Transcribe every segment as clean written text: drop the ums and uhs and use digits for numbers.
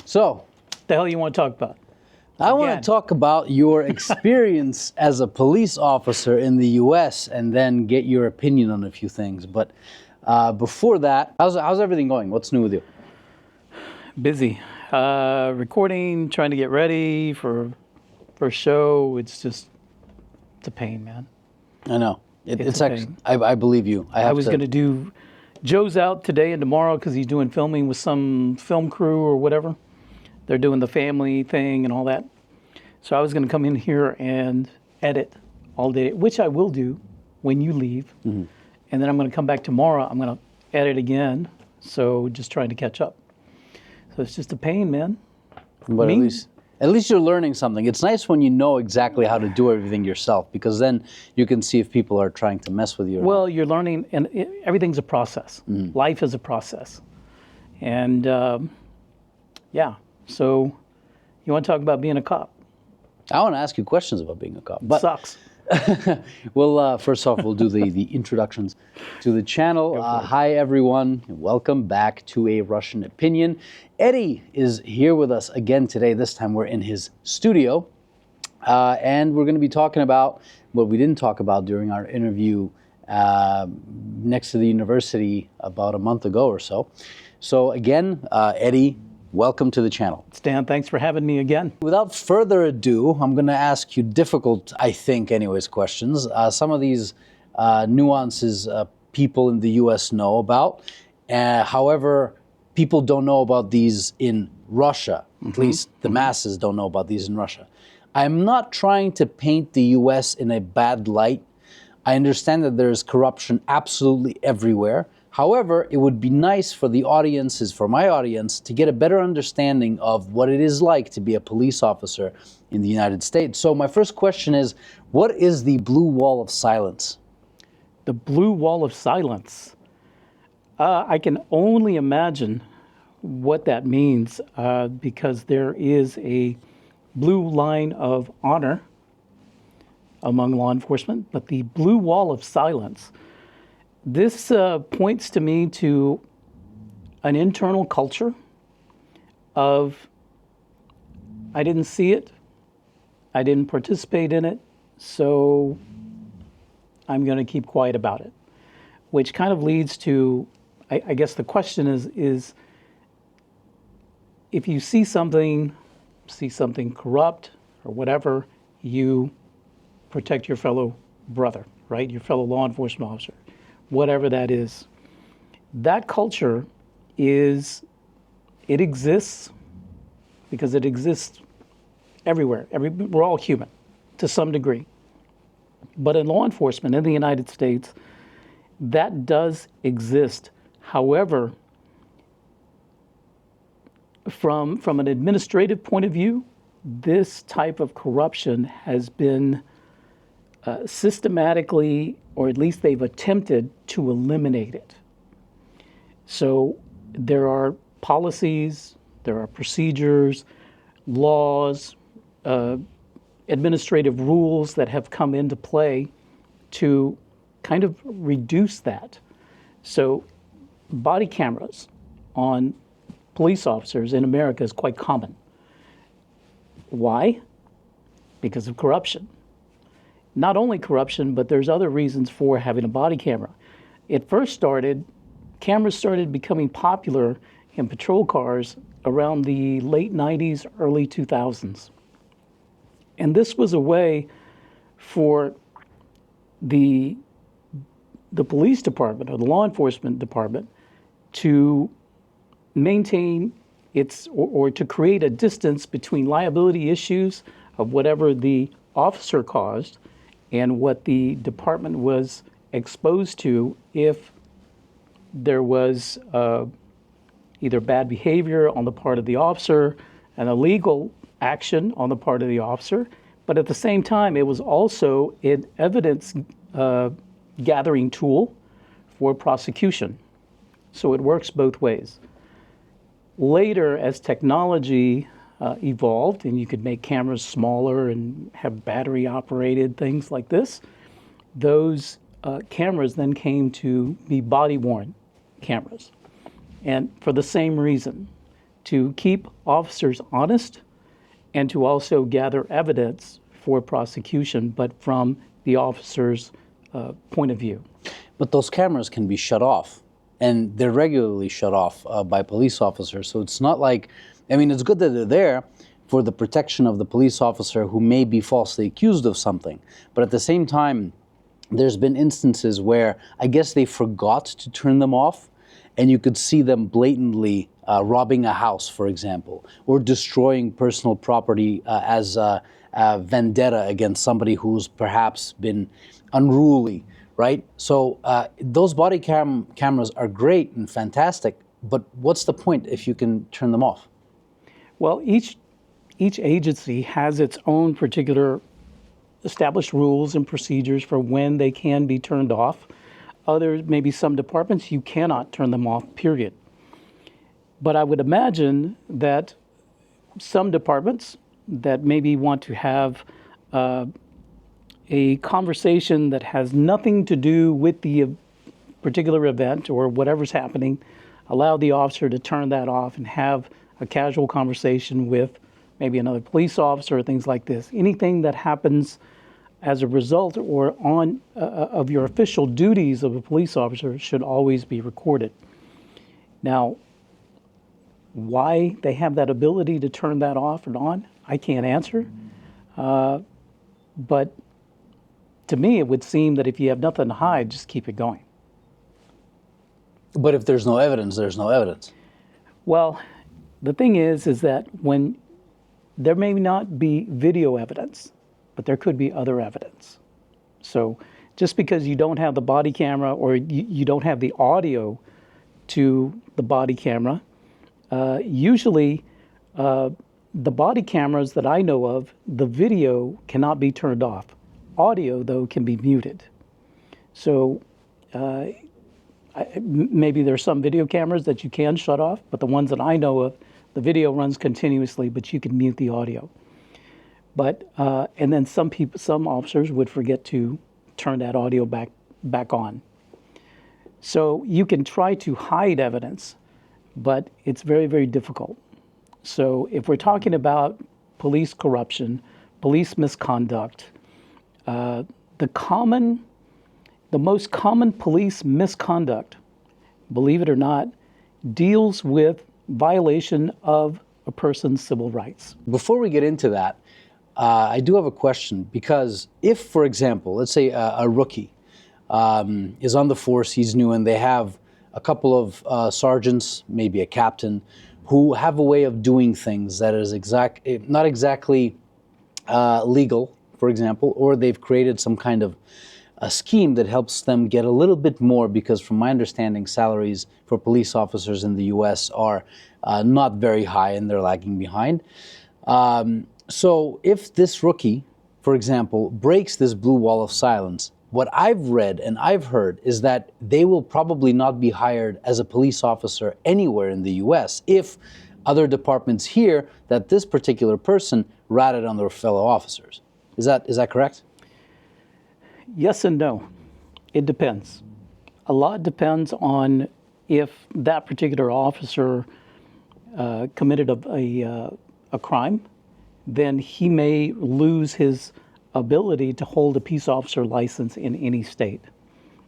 So, The hell you want to talk about? I want to talk about your experience as a police officer in the U.S. and then get your opinion on a few things. But before that, how's everything going? What's new with you? Busy. Recording, trying to get ready for a show. It's a pain, man. I know. It's a actually, pain. I believe you. I was going to do, Joe's out today and tomorrow because he's doing filming with some film crew or whatever. They're doing the family thing and all that. So I was going to come in here and edit all day, which I will do when you leave. Mm-hmm. And then I'm going to come back tomorrow. I'm going to edit again. So just trying to catch up. So it's just a pain, man. But at least you're learning something. It's nice when you know exactly how to do everything yourself, because then you can see if people are trying to mess with you. Well, you're learning, and everything's a process. Mm-hmm. Life is a process. And yeah. So you want to talk about being a cop? I want to ask you questions about being a cop. But sucks. Well, first off, we'll do the introductions to the channel. Hi, everyone. Welcome back to A Russian Opinion. Eddie is here with us again today. This time we're in his studio. And we're going to be talking about what we didn't talk about during our interview next to the university about a month ago or so. So again, Eddie, welcome to the channel. Stan, thanks for having me again. Without further ado, I'm going to ask you difficult, I think anyways, questions. Some of these nuances people in the U.S. know about. However, people don't know about these in Russia. At least the masses don't know about these in Russia. I'm not trying to paint the U.S. in a bad light. I understand that there's corruption absolutely everywhere. However, it would be nice for the audiences, for my audience, to get a better understanding of what it is like to be a police officer in the United States. So my first question is, what is the blue wall of silence? The blue wall of silence. I can only imagine what that means because there is a blue line of honor among law enforcement, but the blue wall of silence. This points to me to an internal culture of, I didn't see it, I didn't participate in it, so I'm going to keep quiet about it. Which kind of leads to, I guess the question is if you see something corrupt or whatever, you protect your fellow brother, right? Your fellow law enforcement officer. Whatever that is. That culture it exists because it exists everywhere. We're all human to some degree. But in law enforcement in the United States, that does exist. However, from an administrative point of view, this type of corruption has been systematically, or at least they've attempted to eliminate it. So there are policies, there are procedures, laws, administrative rules that have come into play to kind of reduce that. So body cameras on police officers in America is quite common. Why? Because of corruption. Not only corruption, but there's other reasons for having a body camera. Cameras started becoming popular in patrol cars around the late 90s, early 2000s. And this was a way for the police department or the law enforcement department to maintain or to create a distance between liability issues of whatever the officer caused and what the department was exposed to if there was either bad behavior on the part of the officer, an illegal action on the part of the officer, but at the same time, it was also an evidence gathering tool for prosecution. So it works both ways. Later, as technology evolved and you could make cameras smaller and have battery operated things like this, those cameras then came to be body worn cameras. And for the same reason, to keep officers honest and to also gather evidence for prosecution, but from the officer's point of view. But those cameras can be shut off, and they're regularly shut off by police officers. So it's not like, I mean, it's good that they're there for the protection of the police officer who may be falsely accused of something. But at the same time, there's been instances where I guess they forgot to turn them off, and you could see them blatantly robbing a house, for example, or destroying personal property as a vendetta against somebody who's perhaps been unruly, right? So those body cameras are great and fantastic, but what's the point if you can turn them off? Well, each agency has its own particular established rules and procedures for when they can be turned off. Others, maybe some departments, you cannot turn them off, period. But I would imagine that some departments that maybe want to have a conversation that has nothing to do with the particular event or whatever's happening, allow the officer to turn that off and have a casual conversation with maybe another police officer or things like this. Anything that happens as a result or on of your official duties of a police officer should always be recorded. Now, why they have that ability to turn that off and on, I can't answer. But to me, it would seem that if you have nothing to hide, just keep it going. But if there's no evidence, there's no evidence. Well, the thing is that when there may not be video evidence, but there could be other evidence. So just because you don't have the body camera or you don't have the audio to the body camera, usually the body cameras that I know of, the video cannot be turned off. Audio, though, can be muted. So maybe there's some video cameras that you can shut off, but the ones that I know of, the video runs continuously, but you can mute the audio. But and then some officers would forget to turn that audio back on. So you can try to hide evidence, but it's very, very difficult. So if we're talking about police corruption, police misconduct, the most common police misconduct, believe it or not, deals with violation of a person's civil rights. Before we get into that, I do have a question, because if, for example, let's say a rookie is on the force, he's new, and they have a couple of sergeants, maybe a captain, who have a way of doing things that is not exactly legal, for example, or they've created some kind of a scheme that helps them get a little bit more, because from my understanding, salaries for police officers in the US are not very high and they're lagging behind. So if this rookie, for example, breaks this blue wall of silence, what I've read and I've heard is that they will probably not be hired as a police officer anywhere in the US if other departments hear that this particular person ratted on their fellow officers. Is that correct? Yes and no. It depends. A lot depends on if that particular officer committed a crime, then he may lose his ability to hold a peace officer license in any state.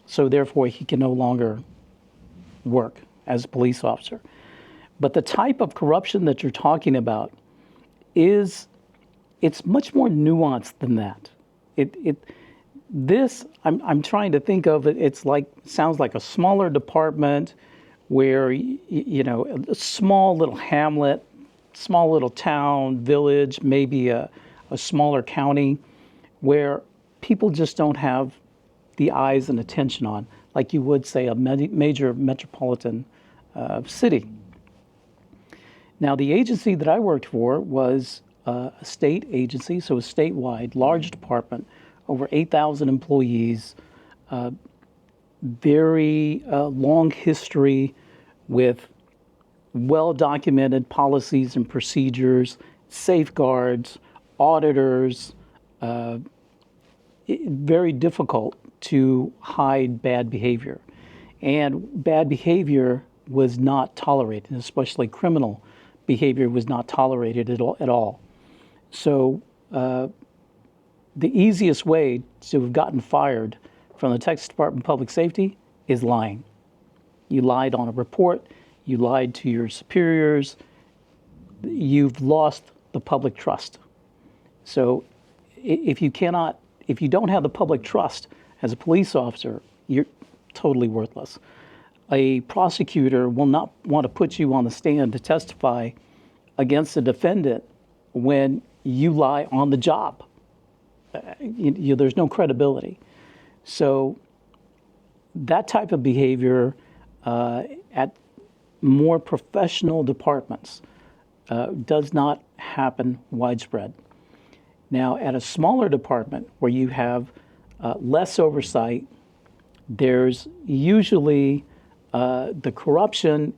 So therefore, he can no longer work as a police officer. But the type of corruption that you're talking about it's much more nuanced than that. I'm trying to think of it. Sounds like a smaller department where a small little hamlet, small little town, village, maybe a smaller county, where people just don't have the eyes and attention on, like you would say a major metropolitan city. Now, the agency that I worked for was a state agency, so a statewide, large department, over 8,000 employees, very long history with well-documented policies and procedures, safeguards, auditors. Very difficult to hide bad behavior. And bad behavior was not tolerated, especially criminal behavior was not tolerated at all. So the easiest way to have gotten fired from the Texas Department of Public Safety is lying. You lied on a report, you lied to your superiors, you've lost the public trust. So if you don't have the public trust as a police officer, you're totally worthless. A prosecutor will not want to put you on the stand to testify against a defendant when you lie on the job. There's no credibility. So that type of behavior at more professional departments does not happen widespread. Now, at a smaller department where you have less oversight, there's usually the corruption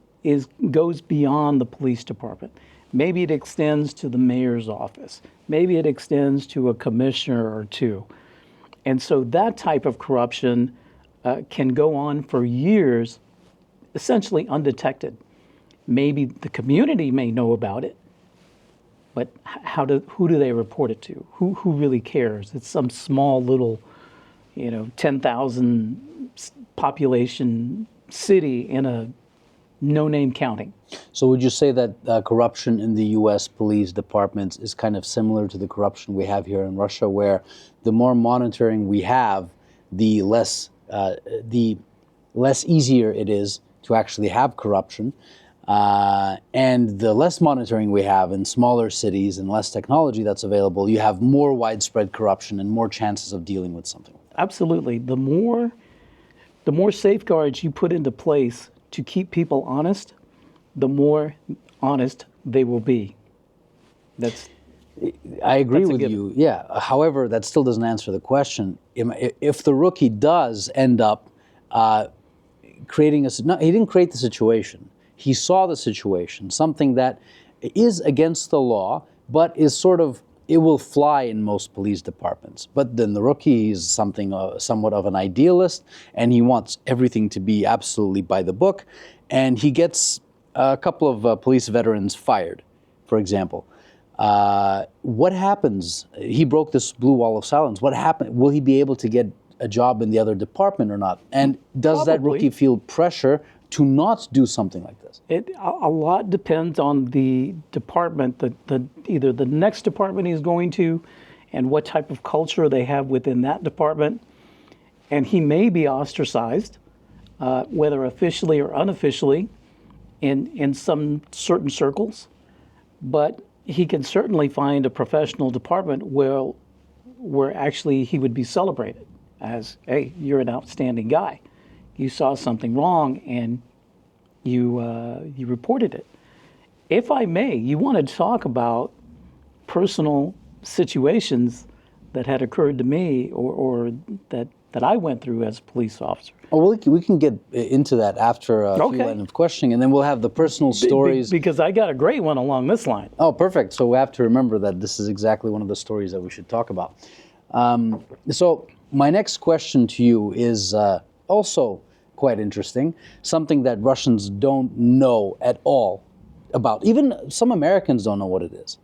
goes beyond the police department. Maybe it extends to the mayor's office. Maybe it extends to a commissioner or two. And so that type of corruption can go on for years, essentially undetected. Maybe the community may know about it, but who do they report it to? Who really cares? It's some small little, 10,000 population city in a no-name county. So would you say that corruption in the U.S. police departments is kind of similar to the corruption we have here in Russia, where the more monitoring we have, the less easier it is to actually have corruption, and the less monitoring we have in smaller cities and less technology that's available, you have more widespread corruption and more chances of dealing with something like that? Absolutely. The more safeguards you put into place to keep people honest, the more honest they will be. I agree with you. Yeah. However, that still doesn't answer the question. If the rookie does end up creating he didn't create the situation. He saw the situation, something that is against the law, but is it will fly in most police departments. But then the rookie is somewhat of an idealist, and he wants everything to be absolutely by the book, and he gets a couple of police veterans fired, for example. What happens? He broke this blue wall of silence. What happened? Will he be able to get a job in the other department or not? And does that rookie feel pressure to not do something like this? A lot depends on the department, either the next department he's going to, and what type of culture they have within that department. And he may be ostracized, whether officially or unofficially, in some certain circles. But he can certainly find a professional department where actually he would be celebrated as, hey, you're an outstanding guy. You saw something wrong and you reported it. If I may, you want to talk about personal situations that had occurred to me or that I went through as a police officer. Oh, well, we can get into that after a few lines of questioning, and then we'll have the personal stories. Because I got a great one along this line. Oh, perfect. So we have to remember that this is exactly one of the stories that we should talk about. So my next question to you is also quite interesting, something that Russians don't know at all about. Even some Americans don't know what it is.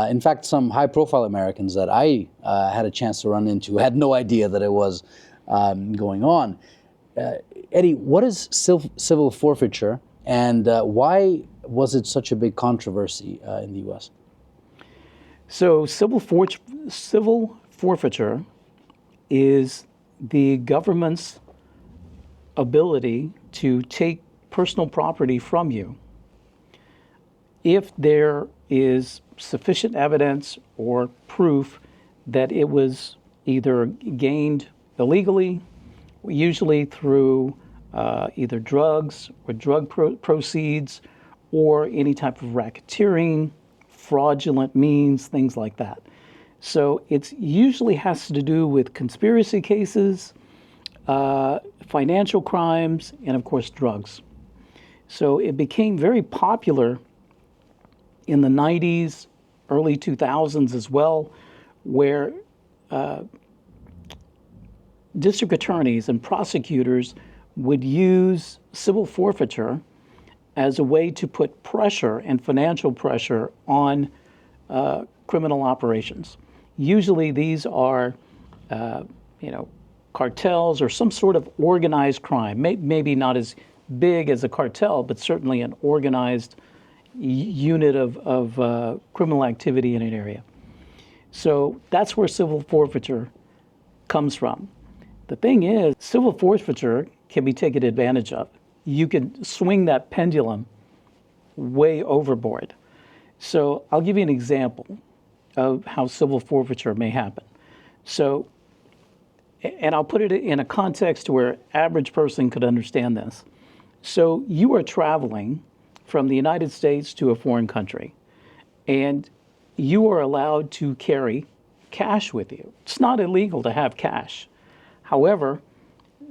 In fact, some high-profile Americans that I had a chance to run into had no idea that it was going on. Eddie, what is civil forfeiture, and why was it such a big controversy in the U.S.? So civil forfeiture is the government's ability to take personal property from you if there is sufficient evidence or proof that it was either gained illegally, usually through either drugs or drug proceeds or any type of racketeering, fraudulent means, things like that. So it usually has to do with conspiracy cases, financial crimes, and of course drugs. So it became very popular in the 90s, early 2000s as well, where district attorneys and prosecutors would use civil forfeiture as a way to put pressure and financial pressure on criminal operations. Usually these are, cartels or some sort of organized crime, maybe not as big as a cartel, but certainly an organized unit of criminal activity in an area. So that's where civil forfeiture comes from. The thing is, civil forfeiture can be taken advantage of. You can swing that pendulum way overboard. So I'll give you an example of how civil forfeiture may happen. So, and I'll put it in a context where average person could understand this. So you are traveling from the United States to a foreign country, and you are allowed to carry cash with you. It's not illegal to have cash. However,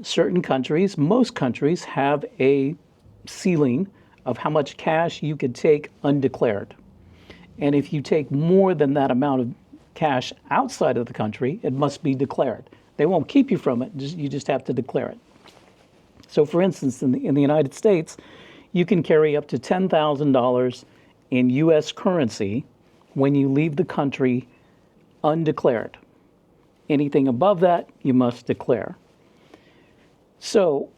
certain countries, most countries, have a ceiling of how much cash you could take undeclared. And if you take more than that amount of cash outside of the country, it must be declared. They won't keep you from it, you just have to declare it. So for instance, in the United States, you can carry up to $10,000 in US currency when you leave the country undeclared. Anything above that, you must declare. So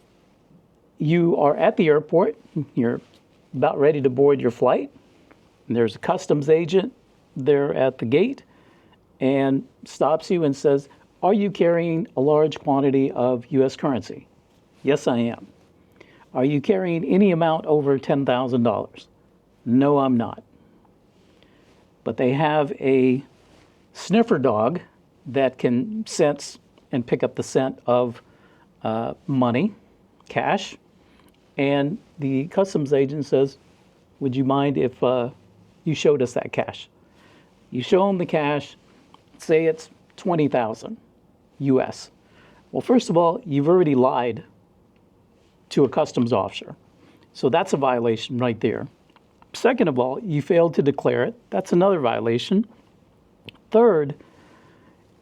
you are at the airport, you're about ready to board your flight, and there's a customs agent there at the gate and stops you and says, "Are you carrying a large quantity of US currency?" "Yes, I am." "Are you carrying any amount over $10,000? "No, I'm not." But they have a sniffer dog that can sense and pick up the scent of money, cash, and the customs agent says, "Would you mind if you showed us that cash?" You show them the cash, say it's 20,000 US. Well, first of all, you've already lied to a customs officer. So that's a violation right there. Second of all, you failed to declare it. That's another violation. Third,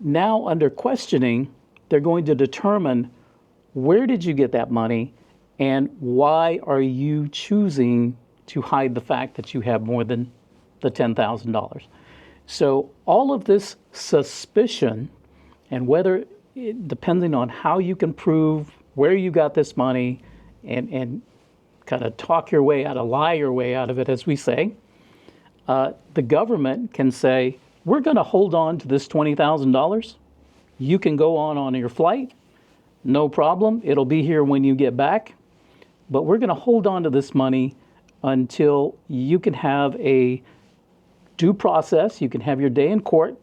now under questioning, they're going to determine where did you get that money and why are you choosing to hide the fact that you have more than the $10,000. So all of this suspicion, and whether, depending on how you can prove where you got this money and kind of talk your way out, lie your way out of it, as we say, the government can say, "We're going to hold on to this $20,000. You can go on your flight. No problem. It'll be here when you get back. But we're going to hold on to this money until you can have a due process. You can have your day in court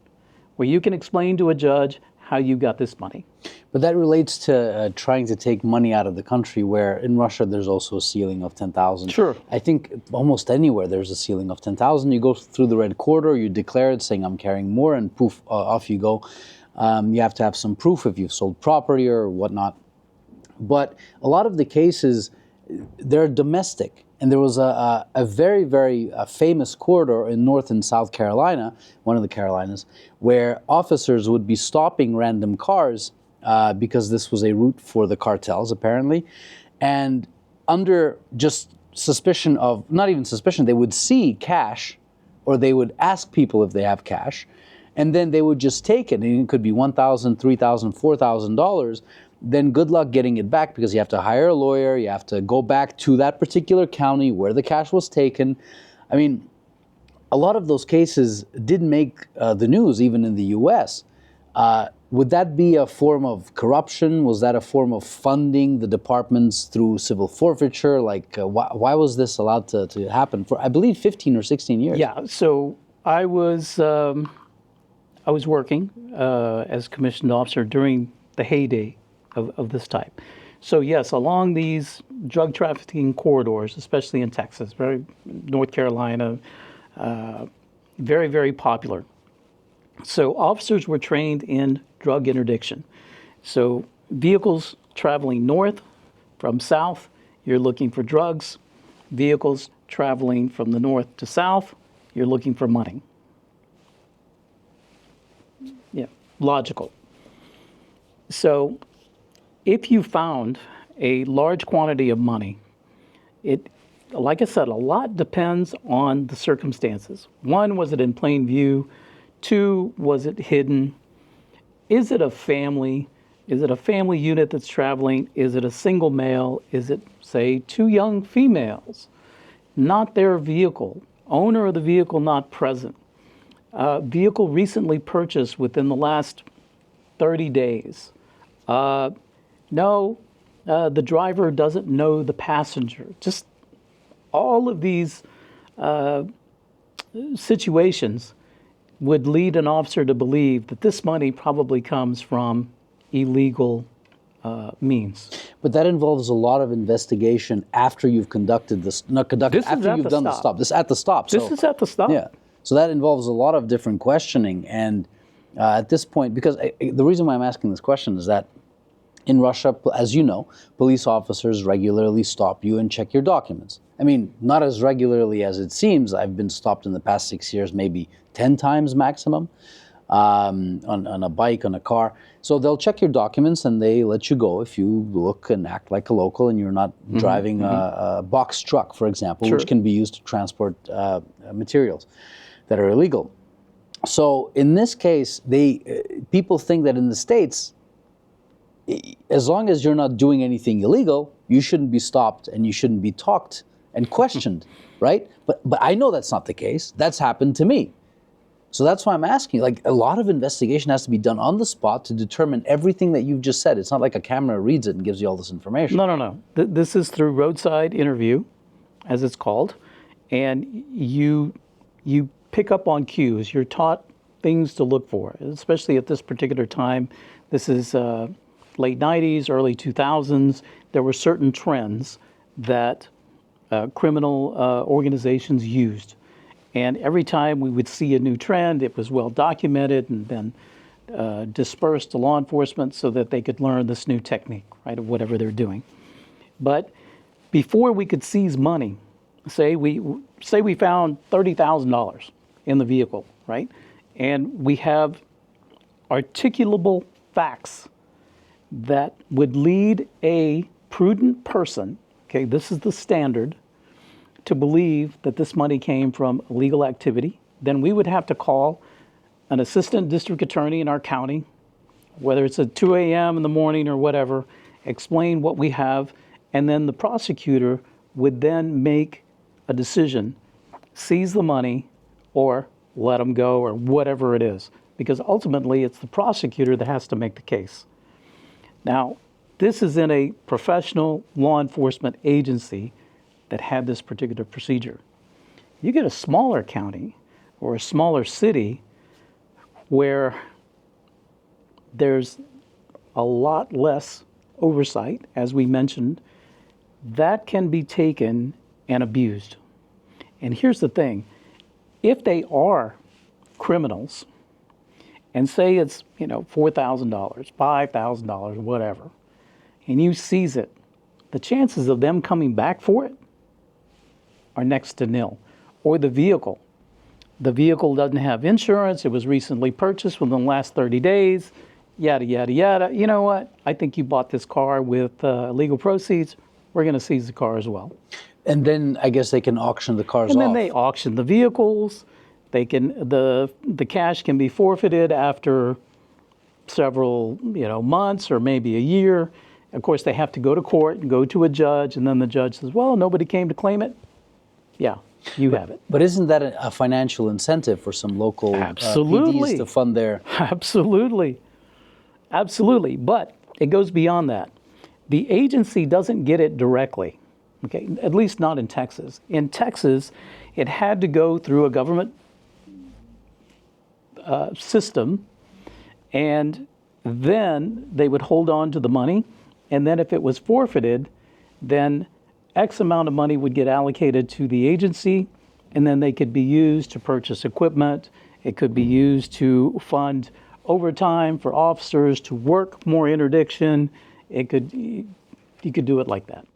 where you can explain to a judge how you got this money." But that relates to trying to take money out of the country, where in Russia there's also a ceiling of 10,000. Sure. I think almost anywhere there's a ceiling of 10,000. You go through the red corridor, you declare it, saying I'm carrying more, and poof, off you go. You have to have some proof if you've sold property or whatnot. But a lot of the cases, they're domestic. And there was a very, very famous corridor in North and South Carolina, one of the Carolinas, where officers would be stopping random cars because this was a route for the cartels, apparently. And under just suspicion of, not even suspicion, they would see cash, or they would ask people if they have cash, and then they would just take it. And it could be $1,000, $3,000, $4,000. Then good luck getting it back, because you have to hire a lawyer, you have to go back to that particular county where the cash was taken. I mean, a lot of those cases did make the news, even in the US. Would that be a form of corruption? Was that a form of funding the departments through civil forfeiture? Like, why was this allowed to happen for, I believe, 15 or 16 years? Yeah, so I was working as commissioned officer during the heyday of this type. So yes, along these drug trafficking corridors, especially in Texas, North Carolina, very, very popular. So officers were trained in drug interdiction. So vehicles traveling north from south, you're looking for drugs. Vehicles traveling from the north to south, you're looking for money. Yeah, logical. So if you found a large quantity of money, like I said, a lot depends on the circumstances. One, was it in plain view? Two, was it hidden? Is it a family? Is it a family unit that's traveling? Is it a single male? Is it, say, two young females? Not their vehicle. Owner of the vehicle not present. Vehicle recently purchased within the last 30 days. No, the driver doesn't know the passenger. Just all of these situations would lead an officer to believe that this money probably comes from illegal means. But that involves a lot of investigation after you've conducted this, not conducted, This is after at you've the done the stop. stop. This is at the stop. This is at the stop. Yeah. So that involves a lot of different questioning. And at this point, because the reason why I'm asking this question is that in Russia, as you know, police officers regularly stop you and check your documents. I mean, not as regularly as it seems. I've been stopped in the past 6 years, maybe 10 times maximum, on a bike, on a car. So they'll check your documents and they let you go if you look and act like a local and you're not driving a box truck, for example, Sure. which can be used to transport materials that are illegal. So in this case, people think that in the States, as long as you're not doing anything illegal, you shouldn't be stopped and you shouldn't be talked and questioned, right? But I know that's not the case. That's happened to me. So that's why I'm asking. Like, a lot of investigation has to be done on the spot to determine everything that you've just said. It's not like a camera reads it and gives you all this information. No. This is through roadside interview, as it's called, and you pick up on cues. You're taught things to look for, especially at this particular time. This is late 90s, early 2000s. There were certain trends that criminal organizations used. And every time we would see a new trend, it was well documented and then dispersed to law enforcement so that they could learn this new technique, right, of whatever they're doing. But before we could seize money, say we found $30,000 in the vehicle, right, and we have articulable facts that would lead a prudent person, okay, this is the standard, to believe that this money came from illegal activity, then we would have to call an assistant district attorney in our county, whether it's at 2 a.m. in the morning or whatever, explain what we have, and then the prosecutor would then make a decision, seize the money or let them go or whatever it is, because ultimately it's the prosecutor that has to make the case. Now, this is in a professional law enforcement agency that had this particular procedure. You get a smaller county or a smaller city where there's a lot less oversight, as we mentioned, that can be taken and abused. And here's the thing, if they are criminals, and say it's, $4,000, $5,000, whatever, and you seize it, the chances of them coming back for it are next to nil. Or the vehicle. The vehicle doesn't have insurance. It was recently purchased within the last 30 days, yada, yada, yada. You know what? I think you bought this car with illegal proceeds. We're going to seize the car as well. And then I guess they can auction the cars off. And then they auction the vehicles. They can the cash can be forfeited after several months or maybe a year. Of course, they have to go to court and go to a judge, and then the judge says, well, nobody came to claim it. Yeah, you have it. But isn't that a financial incentive for some local Absolutely. PDs to fund their... Absolutely. But it goes beyond that. The agency doesn't get it directly, okay? At least not in Texas. In Texas, it had to go through a government system, and then they would hold on to the money, and then if it was forfeited, then X amount of money would get allocated to the agency, and then they could be used to purchase equipment. It could be used to fund overtime for officers to work more interdiction. You could do it like that.